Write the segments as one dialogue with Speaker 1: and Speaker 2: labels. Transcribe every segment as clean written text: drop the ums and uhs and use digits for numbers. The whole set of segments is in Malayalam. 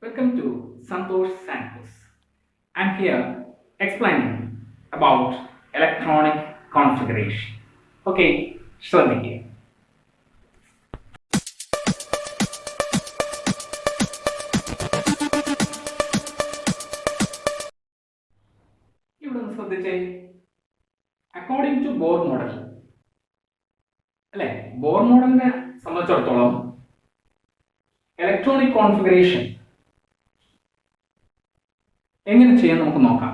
Speaker 1: Welcome to Santosh Samples. I'm here explaining about electronic configuration. Okay, ശ്രദ്ധിക്കുക. ഇവിടെ ഒന്ന് ശ്രദ്ധിച്ചേ. അക്കോർഡിംഗ് ടു ബോർ മോഡൽ അല്ലെ, ബോർ മോഡലിനെ സംബന്ധിച്ചിടത്തോളം ഇലക്ട്രോണിക് കോൺഫിഗറേഷൻ എങ്ങനെ ചെയ്യാൻ നമുക്ക് നോക്കാം.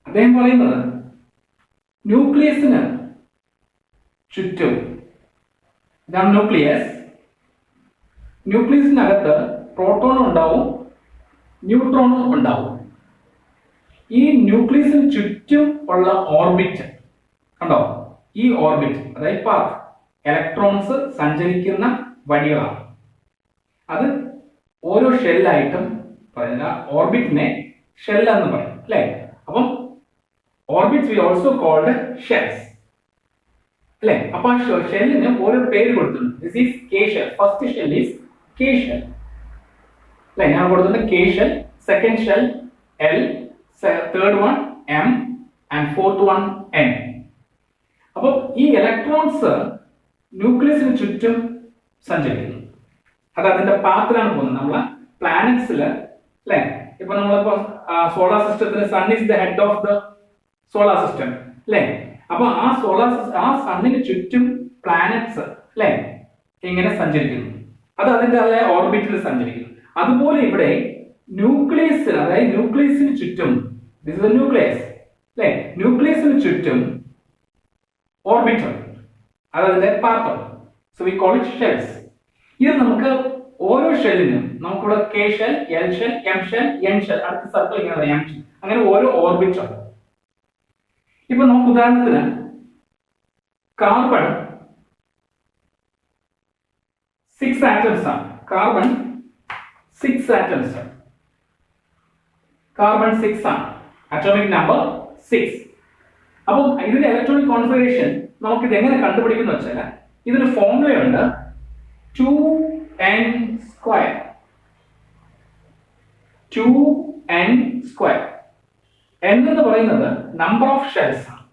Speaker 1: അദ്ദേഹം പറയുന്നത് ന്യൂക്ലിയസിന് ചുറ്റും, ഇതാണ് ന്യൂക്ലിയസ്. ന്യൂക്ലിയസിനകത്ത് പ്രോട്ടോണും ഉണ്ടാവും ന്യൂട്രോണും ഉണ്ടാവും. ഈ ന്യൂക്ലിയസിന് ചുറ്റും ഉള്ള ഓർബിറ്റ് കണ്ടോ, ഈ ഓർബിറ്റ് അതായത് പാത്ത് ഇലക്ട്രോൺസ് സഞ്ചരിക്കുന്ന വഴികളാണ്. അത് ഓരോ ഷെല്ലായിട്ടും പറയുന്ന ഓർബിറ്റിനെ ഷെൽ എന്ന് പറയും അല്ലെ. അപ്പം orbits we also called shells അല്ലെ. അപ്പൊ ആ ഷെല്ലിന് ഓരോ പേര് കൊടുത്തിട്ടുണ്ട്. This is K shell. First shell is K shell അല്ലെ. ഞാൻ കൊടുത്തിട്ടുണ്ട് K shell, second shell L, third one M and fourth one N. അപ്പൊ ഈ ഇലക്ട്രോൺസ് ന്യൂക്ലിയസിന് ചുറ്റും സഞ്ചരിക്കുന്നു. അത് അതിന്റെ പാത്തിലാണ് പോകുന്നത്. നമ്മളെ പ്ലാനറ്റ്സില് അല്ലെ, ഇപ്പൊ നമ്മളിപ്പോ സോളാർ സിസ്റ്റത്തിന് sun is the head of the solar system അല്ലെ. അപ്പൊ ആ സണ്ണിന് ചുറ്റും പ്ലാനറ്റ്സ് അല്ലെ ഇങ്ങനെ സഞ്ചരിക്കുന്നു. അത് അതിന്റെ ഓർബിറ്റിൽ സഞ്ചരിക്കുന്നു. അതുപോലെ ഇവിടെ ന്യൂക്ലിയസിന്, അതായത് ന്യൂക്ലിയസിന് ചുറ്റും, ദിസ് ഇസ് ന്യൂക്ലിയസ് അല്ലെ, ന്യൂക്ലിയസിന് ചുറ്റും ഓർബിറ്റ് ഉണ്ട്. അത് അതിന്റെ പാത്താണ്. So we call it shells. ഇത് നമുക്ക് ഓരോ ഷെല്ലിനും നമുക്കിവിടെ K shell, L shell, M shell, N shell, അടുത്ത സർക്കിൾ ഇങ്ങനെ പറയാം, അങ്ങനെ ഓരോ ഓർബിറ്റ് ഉണ്ട്. ഇപ്പൊ നമുക്ക് ഉദാഹരണത്തിന് കാർബൺ 6 ആറ്റംസ് ആണ്. കാർബൺ 6 ആറ്റംസ് ആണ്. കാർബൺ 6 ആണ്, അറ്റോമിക് നമ്പർ 6. അപ്പം ഇതിന്റെ ഇലക്ട്രോണിക് കോൺഫിഗറേഷൻ നമുക്ക് ഇത് എങ്ങനെ കണ്ടുപിടിക്കുന്ന വെച്ചാൽ, ഇതിന് ഫോർമുലയുണ്ട് 2n square. 2n square. n എന്ന് പറയുന്നത് നമ്പർ ഓഫ് ഷെൽസ് ആണ്.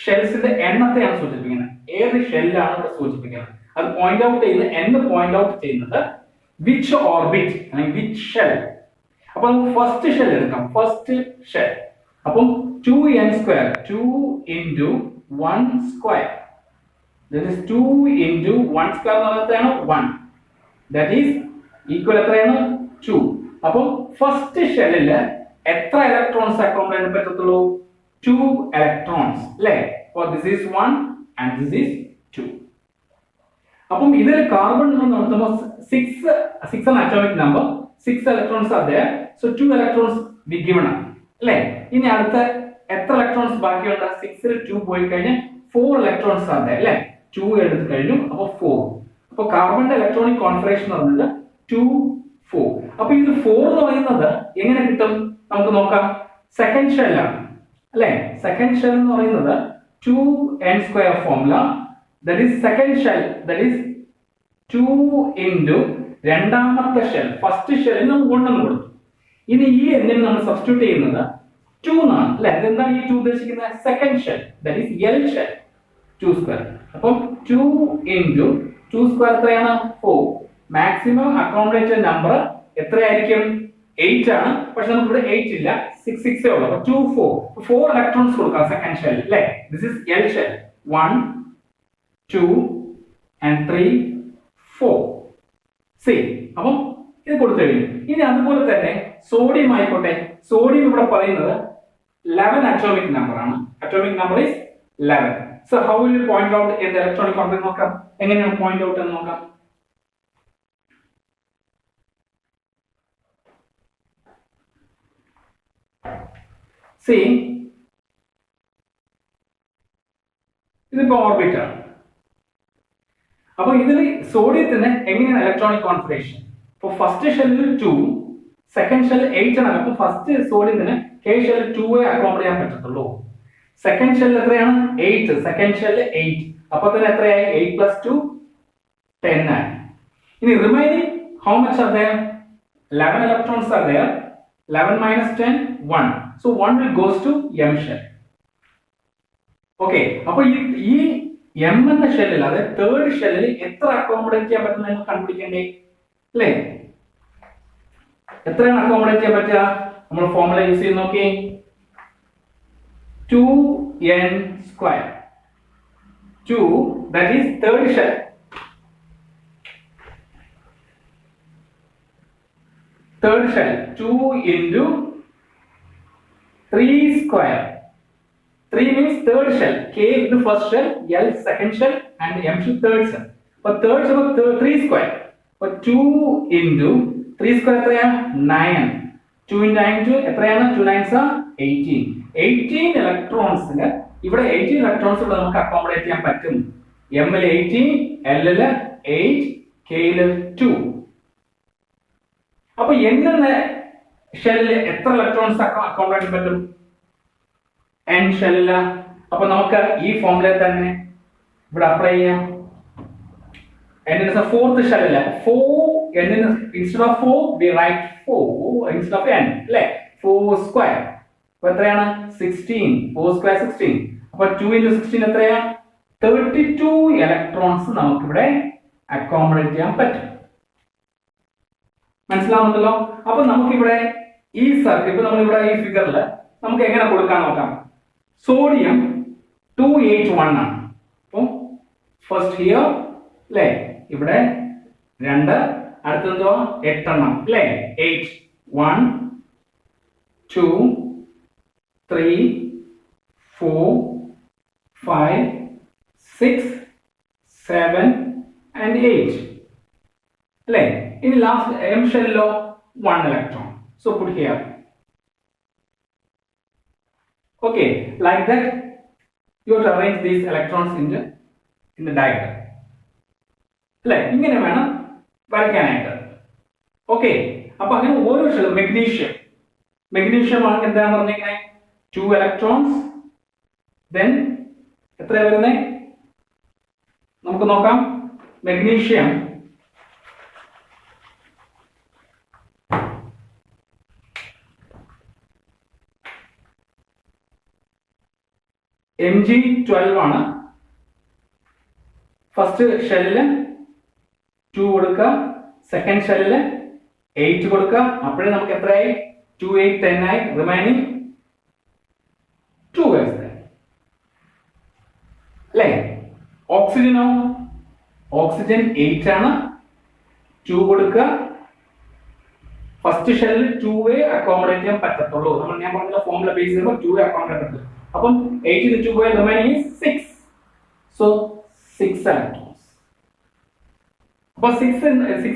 Speaker 1: ഷെൽസിന്റെ എണ്ണത്തെയാണ് സൂചിപ്പിക്കുന്നത്. ഏത് ഷെല്ലാണ് ഇവിടെ സൂചിപ്പിക്കുന്നത് അത് പോയിന്റ് ഔട്ട് ചെയ്യുന്നത്, n പോയിന്റ് ഔട്ട് ചെയ്യുന്നത് വിച്ച് ഓർബിറ്റ് അല്ലെങ്കിൽ വിച്ച് ഷെൽ. അപ്പൊ നമുക്ക് ഫസ്റ്റ് ഷെൽ എടുക്കാം. First shell. അപ്പം 2n square, 2 into 1 square. That is 2 into 1 square എന്ന് പറയുന്നതാണ് 1. That is equal എത്രയാണ് 2. അപ്പോൾ ഫസ്റ്റ് ഷെല്ലില് എത്ര ഇലക്ട്രോൺസ് അക്കോമഡേറ്റ് ചെയ്യാൻ പറ്റത്തുള്ളൂ? 2 ഇലക്ട്രോൺസ് അല്ലേ. അപ്പോൾ this is 1 and this is 2. അപ്പം ഇതിൽ കാർബൺ നടത്തുമ്പോൾ 6 ആണ് atomic number. 6 electrons are there. So 2 electrons be given ആണ് അല്ലേ. ഇനി അടുത്ത എത്ര ഇലക്ട്രോൺസ് ബാക്കിയുണ്ട്? 6ൽ 2 പോയി കഴിഞ്ഞാൽ 4 electrons are there അല്ലേ. 2 എടുത്ത് കഴിഞ്ഞു, അപ്പൊ 4. അപ്പൊ കാർബണിന്റെ ഇലക്ട്രോണിക് കോൺഫിഗറേഷൻ എന്ന് പറയുന്നത് 2 4. അപ്പൊ ഇത് 4 എന്ന് പറയുന്നത് എങ്ങനെ കിട്ടും നമുക്ക് നോക്കാം. സെക്കൻഡ് ഷെൽ ആണ് അല്ലെ. സെക്കൻഡ് ഷെൽ എന്ന് പറയുന്നത് 2n square formula. That is second shell, that is 2 into രണ്ടാമത്തെ ഷെൽ. ഫസ്റ്റ് ഷെല്ലിന് നമ്മൾ 1 എന്ന് കൊടുത്തു. ഇനി ഈ എന്നിന് നമ്മൾ സബ്സ്റ്റിറ്റ്യൂട്ട് ചെയ്യുന്നത് 2 എന്നാണ് അല്ലെ. അതെന്താണ് ഈ 2 ഉദ്ദേശിക്കുന്നത്? Second shell, that is L shell, 2 square. അപ്പം 2 into 2 സ്ക്വയർ എത്രയാണ്? 4. മാക്സിമം അക്കോമഡേറ്റഡ് നമ്പർ എത്രയായിരിക്കും? 8 ആണ്. പക്ഷെ നമുക്ക് ഇവിടെ 8 ഇല്ല, 6 ഉള്ളൂ. അപ്പൊ 2 4 ഇലക്ട്രോൺസ് കൊടുക്കാം സെക്കൻഡ് ഷെൽ അല്ലേ. This is L shell. 1 2 and 3 4. C അപ്പം ഇത് കൊടുത്തു കഴിഞ്ഞു. ഇനി അതുപോലെ തന്നെ സോഡിയം ആയിക്കോട്ടെ. സോഡിയം ഇവിടെ പറയുന്നത് 11 അറ്റോമിക് നമ്പർ ആണ്. Atomic number is 11. So how will you point out in the electronic configuration? നോക്കാം എങ്ങനെയാണ് point out എന്ന് നോക്കാം. See, ഇതിപ്പോ ഓർബിറ്റ് ആണ്. അപ്പൊ ഇതിൽ സോഡിയത്തിന് എങ്ങനെയാണ് ഇലക്ട്രോണിക് കോൺഫിഗറേഷൻ? ഇപ്പൊ ഫസ്റ്റ് ഷെല്ലിൽ 2, സെക്കൻഡ് ഷെല്ലിൽ 8 ആണ്. അപ്പൊ ഫസ്റ്റ് സോഡിയത്തിന് കെ ഷെല്ലിൽ 2 അക്കോമഡേറ്റ് ചെയ്യാൻ പറ്റത്തുള്ളൂ. സെക്കൻഡ് ഷെൽ എത്രയാണ്? 8. Second shell 8. അപ്പൊ തന്നെ എത്രയായി? 8 + 2 10 ആയി. ഇനി remaining how much are there? 11 electrons are there. 11 minus 10, 1. So 1 will goes to M shell. Okay, അപ്പോൾ ഈ M എന്ന ഷെല്ലിൽ അതായത് തേർഡ് ഷെല്ലിൽ എത്ര അക്കോമഡേറ്റ് ചെയ്യാൻ പറ്റുന്ന നിങ്ങൾ കണ്ടുപിടിക്കണ്ടേ അല്ലേ? എത്രയാണ് അക്കോമഡേറ്റ് ചെയ്യാൻ പറ്റുക? നമ്മൾ ഫോർമുല യൂസ് ചെയ്ത് നോക്കി. 2n square. 2, that is third shell. Third shell, 2 into 3 square. 3 means third shell. K is the first shell, L second shell, and M is third shell. But third shell of 3 square. But 2 into 3 square എത്രയാ? 9. 2 into 9 2 എത്രയാണ്? 2 9s are 18. 18 ഇലക്ട്രോൺസിന് ഇവിടെ 18 ഇലക്ട്രോൺസ് ഇവിടെ നമുക്ക് അക്കോമഡേറ്റ് ചെയ്യാൻ പറ്റും. M ൽ 18, L ൽ 8, K ൽ 2. അപ്പൊ N എന്ന ഷെല്ലിൽ എത്ര ഇലക്ട്രോൺസ് അക്കോമഡേറ്റ് ചെയ്യാൻ പറ്റും? N ഷെല്ലിൽ. അപ്പൊ നമുക്ക് ഈ ഫോർമുലയിൽ തന്നെ ഇവിടെ അപ്ലൈ ചെയ്യാം. N is a fourth shell. 4 N instead of 4 we write 4 instead of N. അല്ലേ? 4 square. അപ്പോൾ എത്രയാണ്? 16. 4 square 16. അപ്പോൾ 2 into 16 എത്രയാ? 32 ഇലക്ട്രോൺസ് നമുക്ക് ഇവിടെ അക്കോമഡേറ്റ് ചെയ്യാൻ പറ്റും. മനസ്സിലാവുന്നല്ലോ? അപ്പൊ നമുക്ക് ഇവിടെ ഈ സർക്കിൾ ഇപ്പൊ നമ്മൾ ഇവിടെ ഈ ഫിഗറിൽ നമുക്ക് എങ്ങനെ കൊടുക്കാൻ നോക്കാം. സോഡിയം 281 ആണ്. അപ്പോൾ ഫസ്റ്റ് ഹിയർ അല്ലേ? ഇവിടെ 2, അടുത്തതോ 8 എണ്ണം അല്ലേ? 8 1 2 3 4 5 6 7 and 8 അല്ലേ? ഇനി last M ഷെല്ലോ 1 electron. So put here. Okay, like that you have to arrange these electrons in the diagram. അല്ലേ? ഇങ്ങനെ വേണം വരയ്ക്കാനായിട്ട്. ഓക്കെ, അപ്പൊ അങ്ങനെ ഓരോ ഷെൽ മെഗ്നീഷ്യം ആണ് എന്താണെന്ന് പറഞ്ഞിരിക്കുന്നത് 2 electrons. then എത്ര വരുന്നത് നമുക്ക് നോക്കാം. മെഗ്നീഷ്യം Mg12 ആണ്. ഫസ്റ്റ് ഷെല്ലില് 2 കൊടുക്കുക, സെക്കൻഡ് ഷെല്ലില് 8 കൊടുക്കുക. അപ്പോഴേ നമുക്ക് എത്രയായി? 2 8 10 ആയി. റിമൈനിങ് 2 അല്ലേ? ഓക്സിജനോ? ഓക്സിജൻ 8 ആണ്. 2 കൊടുക്കുക. ഫസ്റ്റ് ഷെല്ലിൽ 2 അക്കോമഡേറ്റ് ചെയ്യാൻ പറ്റത്തുള്ളൂ. ഞാൻ പറഞ്ഞ ഫോർമുല ബേസ് ചെയ്യുമ്പോൾ 2 അക്കോമഡേറ്റ് പറ്റും. അപ്പം 8 into 2 remaining is 6. So 6 electrons. അപ്പോൾ 6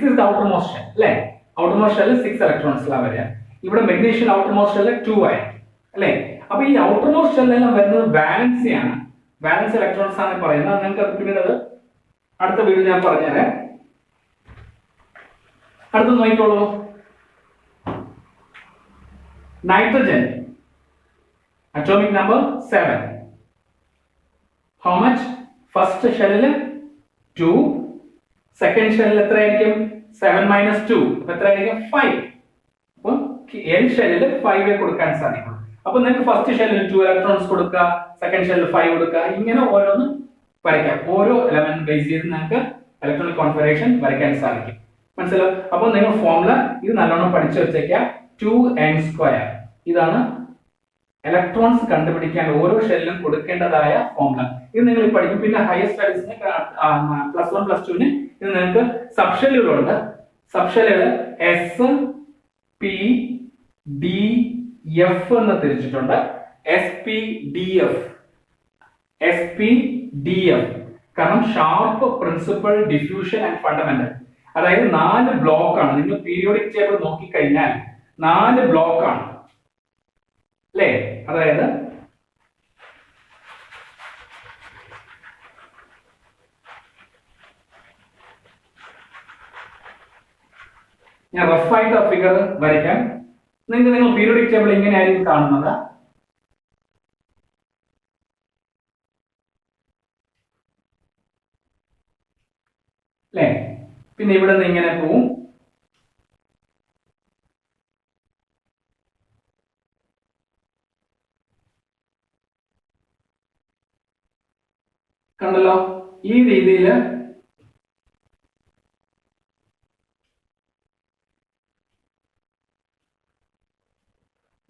Speaker 1: is the outermost shell അല്ലേ? outermost shell 6 electrons ലാ വരിക. ഇവിടെ മെഗ്നീഷ്യം outermost shell 2 ആയിരിക്കും അല്ലേ? അപ്പോൾ ഈ outermost shell എല്ലാം വരുന്നത് വാലൻസി ആണ്. വാലൻസ് ഇലക്ട്രോൺസ് ആണ് പറയുന്നത്. നിങ്ങൾക്ക് പിന്നീട് അത് അടുത്ത വീഡിയോ ഞാൻ പറഞ്ഞുതരാം. അടുത്ത നോക്കിക്കോളൂ. Nitrogen atomic number 7. How much? First shell 2, second shell എത്രയായിരിക്കും? 7 minus 2 എത്രയായിരിക്കും? 5. അപ്പോൾ N ഷെല്ലിൽ 5 കൊടുക്കാൻ സാധിക്കും. അപ്പോൾ നിങ്ങൾക്ക് ഫസ്റ്റ് ഷെല്ലിൽ 2 ഇലക്ട്രോൺസ് കൊടുക്കുക, സെക്കൻഡ് ഷെല്ലിൽ 5 കൊടുക്കുക. ഇങ്ങനെ ഓരോന്ന് വരയ്ക്കാം. ഓരോ എലമെന്റ് ബേസ് ചെയ്ത് നിങ്ങൾക്ക് ഇലക്ട്രോണിക് കോൺഫിഗറേഷൻ വരയ്ക്കാൻ സാധിക്കും. മനസ്സിലായോ? അപ്പോൾ നിങ്ങൾ ഫോർമുല ഇത് നല്ലോണം പഠിച്ചു വെച്ചേക്കുക. 2n². ഇതാണ് ഇലക്ട്രോൺസ് കണ്ടുപിടിക്കാൻ ഓരോ ഷെല്ലിലും കൊടുക്കേണ്ടതായ ഫോർമുല. ഇത് നിങ്ങൾ പഠിക്കും. പിന്നെ ഹയർ സ്റ്റഡീസിന് +1 +2 ഇത് നിങ്ങൾക്ക് സബ്ഷെല്ലുകളുണ്ട്. സബ്ഷെല്ലുകൾ S P D F എന്ന് തിരിച്ചിട്ടുണ്ട്. SPDF കാരണം sharp, principal, diffusion and fundamental. അതായത് 4 ബ്ലോക്ക് ആണ്. നിങ്ങൾ പീരിയോഡിക് ടേബിൾ നോക്കിക്കഴിഞ്ഞാൽ 4 ബ്ലോക്ക് ആണ് അല്ലേ? അതായത് ഞാൻ റഫായിട്ട് ആ ഫിഗർ വരയ്ക്കാം. നിങ്ങൾ പീരിയോഡിക് ടേബിൾ ഇങ്ങനെയായിരിക്കും കാണുന്നത്. അല്ലേ? പിന്നെ ഇവിടെ നിന്ന് ഇങ്ങനെ പോവും. കണ്ടല്ലോ, ഈ രീതിയിൽ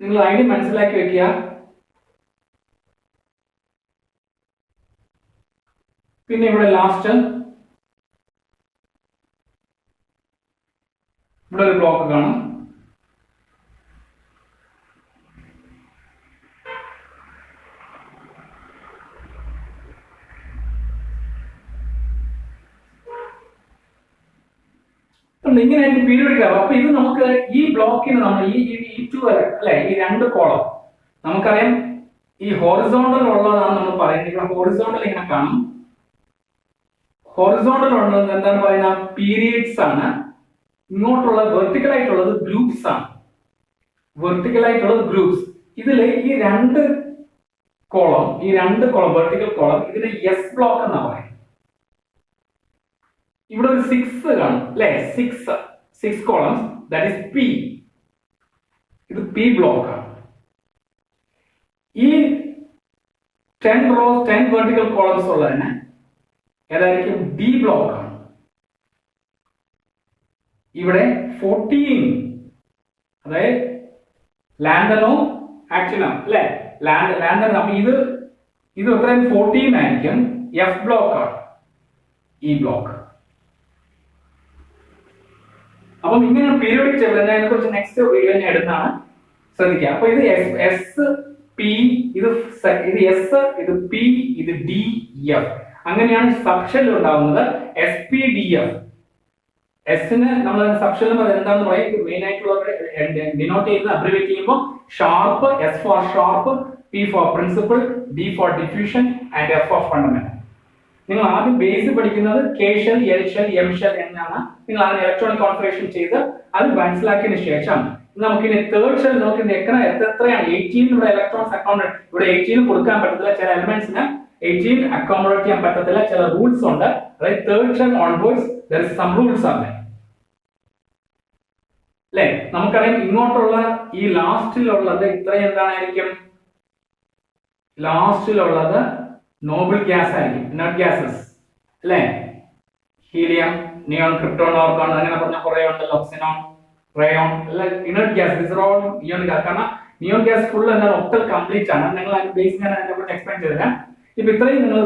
Speaker 1: നിങ്ങൾ ഐഡി മനസ്സിലാക്കി വെക്കുക. പിന്നെ ഇവിടെ ലാസ്റ്റ് ഇവിടെ ഒരു ബ്ലോക്ക് കാണും. ഇങ്ങനെ പീരിയോഡിക് ആവും. അപ്പൊ ഇത് നമുക്ക് ഈ ബ്ലോക്കിന് നമ്മൾ ഈ ടു അല്ലെ, ഈ രണ്ട് കോളം നമുക്കറിയാം ഈ ഹോറിസോണ്ടൽ ഉള്ളതാണ് നമ്മൾ പറയുന്നത്. ഹോറിസോണ്ടൽ ഇങ്ങനെ കാണും. ഹോറിസോണ്ടൽ ഉള്ളത് എന്താണ് പറയുന്നത്, പീരിയഡ്സ് ആണ്. ഇങ്ങോട്ടുള്ള വെർട്ടിക്കൽ ആയിട്ടുള്ളത് ഗ്രൂപ്പ്സ് ആണ്. വെർട്ടിക്കൽ ആയിട്ടുള്ളത് ഗ്രൂപ്പ്സ്. ഇതിൽ ഈ രണ്ട് കോളം വെർട്ടിക്കൽ കോളം ഇതിന് എസ് ബ്ലോക്ക് എന്നാ പറയുന്നത്. ഇവിടെ ഒരു 6 കാണും അല്ലെ, 6 കോളംസ്, ദാറ്റ് ഈസ് പി. ഇത് പി ബ്ലോക്ക് ആണ്. ഈ 10 റോസ് 10 വെർട്ടിക്കൽ കോളംസ് ഉള്ളതിന് ഏതായിരിക്കും, ബി ബ്ലോക്ക് ആണ്. ഇവിടെ 14, അതായത് ലാന്തനോ ആക്ടിനോ അല്ലെ, ലാന്തനോ. അപ്പൊ ഇത് എത്രയും 14 ആയിരിക്കും. എഫ് ബ്ലോക്ക് ആണ് ഈ ബ്ലോക്ക്. അപ്പം ഇങ്ങനെ പീരിയോഡിക് ടേബിൾ അതിനെ കുറിച്ച് നെക്സ്റ്റ് വീഡിയോ ഞാൻ എടുത്താണ്, ശ്രദ്ധിക്കുക. അപ്പൊ ഇത് എസ് പി, ഇത് എസ്, ഇത് പി, ഇത് ഡി എഫ്. അങ്ങനെയാണ് സബ്ഷെൽ ഉണ്ടാവുന്നത്. S P D F. എസിന് നമ്മൾ സബ്ഷെൽ എന്താണെന്ന് പറയും, മെയിൻ ആയിട്ടുള്ള ഡിനോട്ട് ചെയ്യുന്നത് അബ്രിവേറ്റ് ചെയ്യുമ്പോൾ sharp, S for sharp, P for principle, D for diffusion and F for fundamental. നിങ്ങൾ ആദ്യം ബേസ് പഠിക്കുന്നത് K shell, L shell, M shell എന്നാണ്. നിങ്ങൾ അതിന് ഇലക്ട്രോണിക് കോൺഫിഗറേഷൻ ചെയ്ത് അത് മനസ്സിലാക്കിയതിനു ശേഷം നമുക്കിനി തേർഡ് ഷെൽ നോക്കി എത്രയാണ് 18 ഇവിടെ ഇലക്ട്രോൺസ് അക്കോമഡേറ്റ്. ഇവിടെ 18 കൊടുക്കാൻ പറ്റത്തില്ല, ചില എലിമെന്റ്സിന് 18 അക്കോമഡേറ്റ് ചെയ്യാൻ പറ്റത്തില്ല, ചില റൂൾസ് ഉണ്ട്. അതായത് third shell onwards there is some rules are there. അല്ലെ, നമുക്കറിയാം ഇങ്ങോട്ടുള്ള ഈ ലാസ്റ്റിലുള്ളത് ഇത്രയും എന്തായിരിക്കും, ലാസ്റ്റിലുള്ളത് നോബിൾ ഗ്യാസ് ആയിരിക്കും, ഇനർട്ട് ഗ്യാസസ് അല്ലെ. ഹീലിയം, നിയോൺ, ക്രിപ്റ്റോൺ, ഓർഗോൺ, അങ്ങനെ പറഞ്ഞ കുറെ ഉണ്ടല്ലോ, ഓക്സിനോൺ, റയോൺ, എല്ലാം ഇനർട്ട് ഗ്യാസ്. നിയോൺ ഗ്യാസ്, കാരണം നിയോൺ ഗ്യാസ് ഫുൾ എന്താണ്, ഒക്ടൽ കംപ്ലീറ്റ് ആണ്. നിങ്ങൾ അതിന്റെ ബേസ് ഞാൻ അതിനെക്കുറിച്ച് എക്സ്പ്ലെയിൻ ചെയ്തുതരാം. ഇപ്പൊ ഇത്രയും നിങ്ങൾ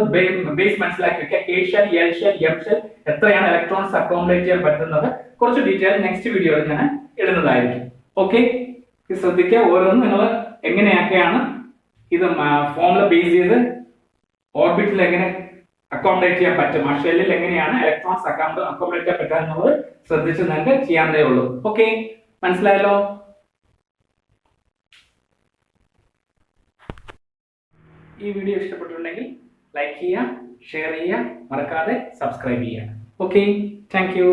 Speaker 1: ബേസ് മനസ്സിലാക്കി വെക്കുക. K shell, L shell, M shell എത്രയാണ് ഇലക്ട്രോൺസ് അക്കോമഡേറ്റ് ചെയ്യാൻ പറ്റുന്നത്, കുറച്ച് ഡീറ്റെയിൽ നെക്സ്റ്റ് വീഡിയോയിൽ ഞാൻ ഇടുന്നതായിരിക്കും. ഓക്കെ, ശ്രദ്ധിക്കുക. ഓരോന്നും നിങ്ങൾ എങ്ങനെയൊക്കെയാണ് ഇത് ഫോമുല ബേസ് ചെയ്ത് ഓർബിറ്റിൽ എങ്ങനെ അക്കോമഡേറ്റ് ചെയ്യാൻ പറ്റും, ആ ഷെല്ലിൽ എങ്ങനെയാണ് ഇലക്ട്രോൺസ് അക്കോമഡേറ്റ് ചെയ്യാൻ പറ്റുക എന്നുള്ളത് ശ്രദ്ധിച്ച് നിങ്ങൾക്ക് ചെയ്യാനേ ഉള്ളൂ. ഓക്കെ, മനസ്സിലായല്ലോ. ഈ വീഡിയോ ഇഷ്ടപ്പെട്ടിട്ടുണ്ടെങ്കിൽ ലൈക്ക് ചെയ്യുക, ഷെയർ ചെയ്യുക, മറക്കാതെ സബ്സ്ക്രൈബ് ചെയ്യുക. Okay, thank you.